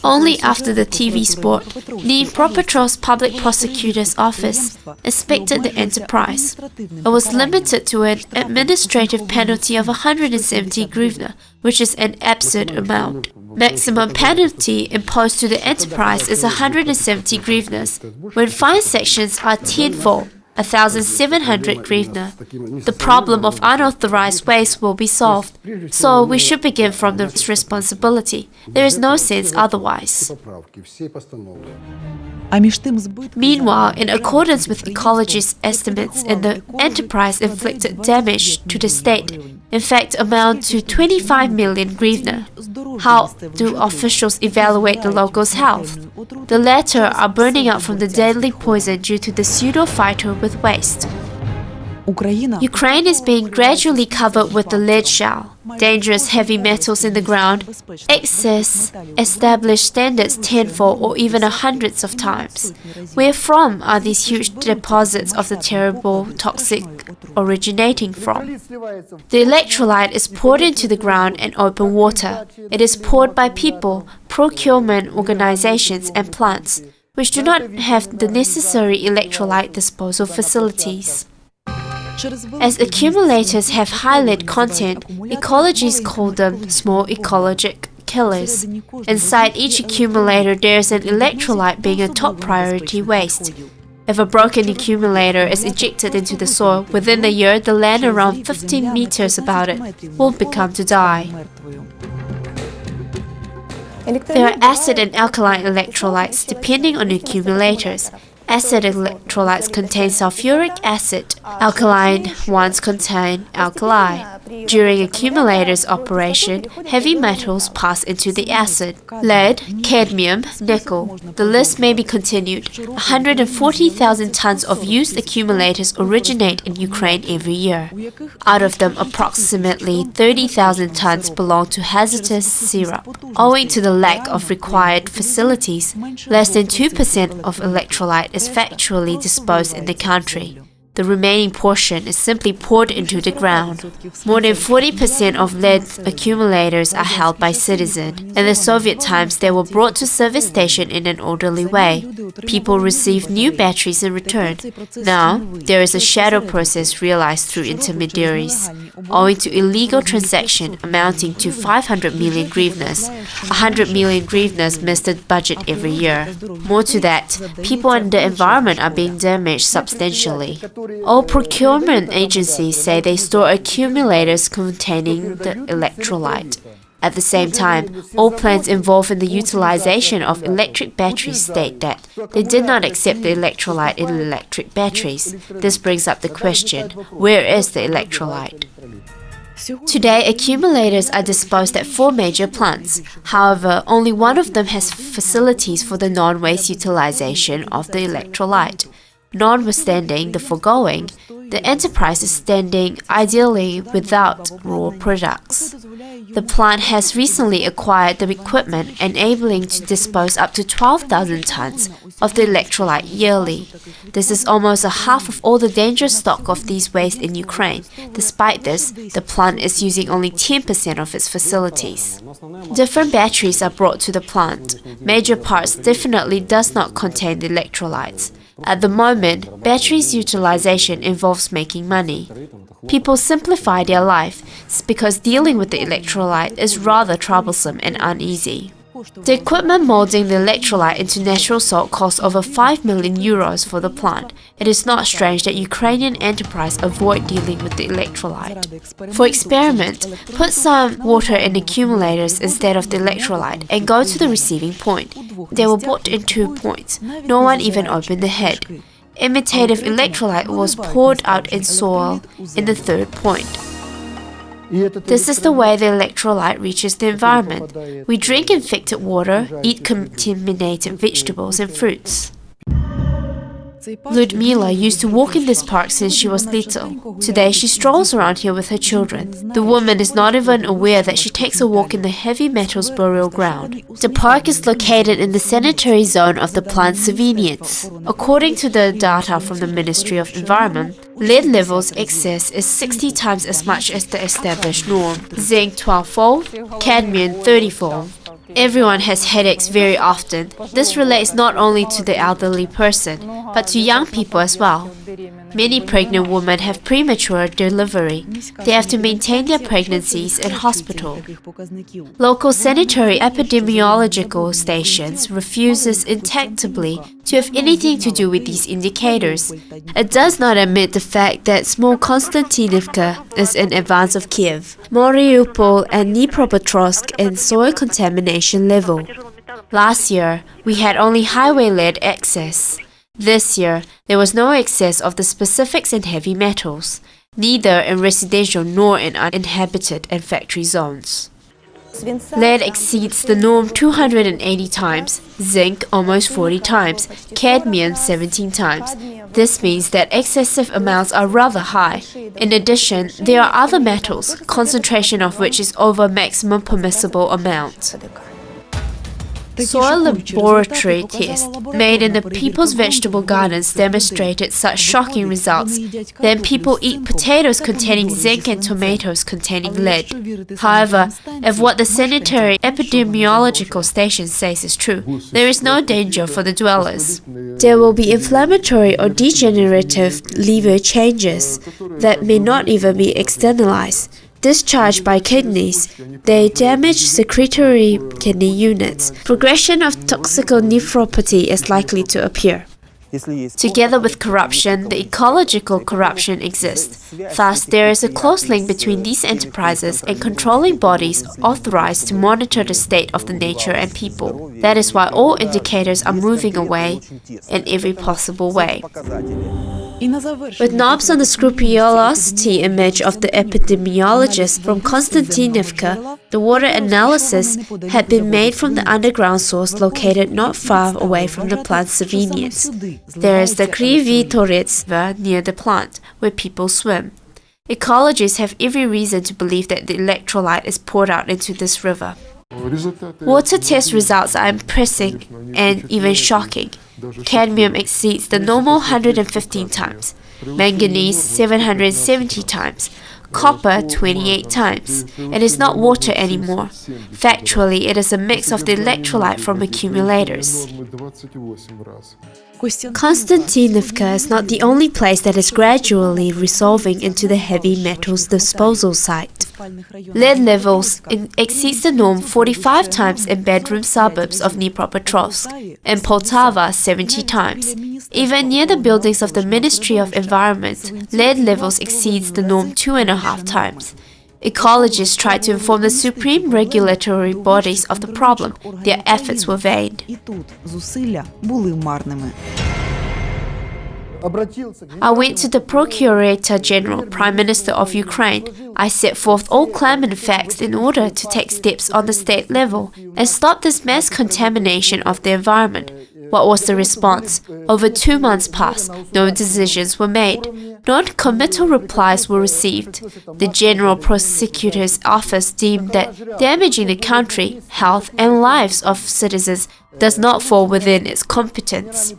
Only after the TV spot, the Dnipropetrovsk Public Prosecutor's Office inspected the enterprise. It was limited to an administrative penalty of 170 hryvnia, which is an absurd amount. Maximum penalty imposed to the enterprise is 170 hryvnias, when fine sections are tenfold, 1,700 hryvnia. The problem of unauthorized waste will be solved, so we should begin from this responsibility. There is no sense otherwise. Meanwhile, in accordance with Ecology's estimates, the enterprise inflicted damage to the state, in fact, amount to 25 million hryvnia. How do officials evaluate the locals' health? The latter are burning out from the deadly poison due to the pseudo-fighter with waste. Ukraine is being gradually covered with the lead shell, dangerous heavy metals in the ground, excess established standards tenfold or even hundreds of times. Where from are these huge deposits of the terrible toxic originating from? The electrolyte is poured into the ground in open water. It is poured by people, procurement organizations and plants, which do not have the necessary electrolyte disposal facilities. As accumulators have high lead content, ecologists call them small ecologic killers. Inside each accumulator, there is an electrolyte being a top priority waste. If a broken accumulator is ejected into the soil, within a year, the land around 15 meters about it will become to die. There are acid and alkaline electrolytes depending on accumulators. Acid electrolytes contain sulfuric acid. Alkaline ones contain alkali. During accumulators operation, heavy metals pass into the acid. Lead, cadmium, nickel. The list may be continued. 140,000 tons of used accumulators originate in Ukraine every year. Out of them, approximately 30,000 tons belong to hazardous syrup. Owing to the lack of required facilities, less than 2% of electrolyte is factually disposed in the country. The remaining portion is simply poured into the ground. More than 40% of lead accumulators are held by citizens. In the Soviet times, they were brought to service station in an orderly way. People received new batteries in return. Now, there is a shadow process realized through intermediaries. Owing to illegal transaction amounting to 500 million hryvnias, 100 million hryvnias miss the budget every year. More to that, people and the environment are being damaged substantially. All procurement agencies say they store accumulators containing the electrolyte. At the same time, all plants involved in the utilization of electric batteries state that they did not accept the electrolyte in electric batteries. This brings up the question, where is the electrolyte? Today, accumulators are disposed at 4 major plants. However, only one of them has facilities for the non-waste utilization of the electrolyte. Notwithstanding the foregoing, the enterprise is standing ideally without raw products. The plant has recently acquired the equipment enabling to dispose up to 12,000 tons of the electrolyte yearly. This is almost a half of all the dangerous stock of these waste in Ukraine. Despite this, the plant is using only 10% of its facilities. Different batteries are brought to the plant. Major parts definitely does not contain the electrolytes. At the moment, batteries utilization involves making money. People simplify their life because dealing with the electrolyte is rather troublesome and uneasy. The equipment molding the electrolyte into natural salt costs over 5 million euros for the plant. It is not strange that Ukrainian enterprise avoid dealing with the electrolyte. For experiment, put some water in accumulators instead of the electrolyte and go to the receiving point. They were bought in 2 points. No one even opened the head. Imitative electrolyte was poured out in soil in the 3rd point. This is the way the electrolyte reaches the environment. We drink infected water, eat contaminated vegetables and fruits. Ludmila used to walk in this park since she was little. Today she strolls around here with her children. The woman is not even aware that she takes a walk in the heavy metals burial ground. The park is located in the sanitary zone of the plant surveillance. According to the data from the Ministry of Environment, lead levels excess is 60 times as much as the established norm, zinc 12-fold, cadmium 30-fold. Everyone has headaches very often. This relates not only to the elderly person, but to young people as well. Many pregnant women have premature delivery. They have to maintain their pregnancies in hospital. Local sanitary epidemiological stations refuses intractably to have anything to do with these indicators. It does not admit the fact that small Konstantinivka is in advance of Kiev, Mariupol and Dnipropetrovsk in soil contamination level. Last year, we had only highway-lead excess. This year, there was no excess of the specifics in heavy metals, neither in residential nor in uninhabited and factory zones. Lead exceeds the norm 280 times, zinc almost 40 times, cadmium 17 times. This means that excessive amounts are rather high. In addition, there are other metals, concentration of which is over maximum permissible amount. Soil laboratory tests made in the people's vegetable gardens demonstrated such shocking results. Then people eat potatoes containing zinc and tomatoes containing lead. However, if what the sanitary epidemiological station says is true, there is no danger for the dwellers. There will be inflammatory or degenerative liver changes that may not even be externalized. Discharged by kidneys, they damage secretory kidney units. Progression of toxical nephropathy is likely to appear. Together with corruption, the ecological corruption exists. Thus, there is a close link between these enterprises and controlling bodies authorized to monitor the state of the nature and people. That is why all indicators are moving away in every possible way. With knobs on the scrupulosity image of the epidemiologist from Konstantinivka, the water analysis had been made from the underground source located not far away from the plant's surveillance. There is the Krivitorets River near the plant, where people swim. Ecologists have every reason to believe that the electrolyte is poured out into this river. Water test results are impressive and even shocking. Cadmium exceeds the normal 115 times, manganese 770 times, copper 28 times. It is not water anymore. Factually, it is a mix of the electrolyte from accumulators. Konstantinivka is not the only place that is gradually resolving into the heavy metals disposal site. Lead levels exceeds the norm 45 times in bedroom suburbs of Dnipropetrovsk, and Poltava 70 times. Even near the buildings of the Ministry of Environment, lead levels exceeds the norm 2.5 times. Ecologists tried to inform the supreme regulatory bodies of the problem. Their efforts were vain. I went to the Procurator General, Prime Minister of Ukraine. I set forth all clamant facts in order to take steps on the state level and stop this mass contamination of the environment. What was the response? Over 2 months passed. No decisions were made. Non-committal replies were received. The General Prosecutor's Office deemed that damaging the country, health and lives of citizens does not fall within its competence.